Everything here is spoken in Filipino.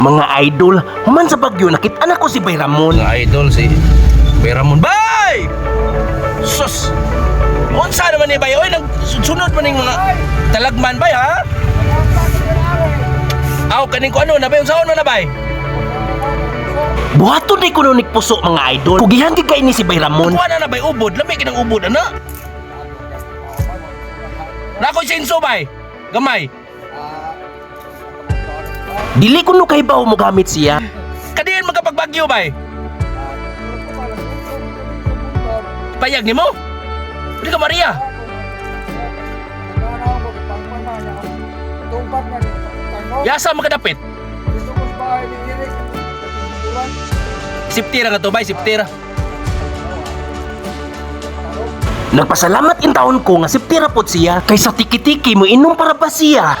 Mga idol, human sa Bagyo, nakita na ko si Bay Ramon. Mga idol si Bay Ramon. Bay! Sus! Unsa naman ni Bay? Oy, nagsunod man ning mga talagman Bay ha? Aw, kaning ko ano na Bay? Unsaon man na Bay? Buhaton ni kuno nik puso mga idol. Kugihan gid kay ni si Bay Ramon. Kuha na Bay ubod, lami kinang ubod ana. Nakoy senso Bay. Gamay. Dili kuno kay bawo mo gamit siya. Kadiin magkapagbagyo Bay. Payag nimo? Di ka Maria. Yasa makadapit. Siptira nga to Bay, siptira. Nagpasalamat in taon ko nga siptira pod siya kaysa tiki-tiki mo inom para ba siya.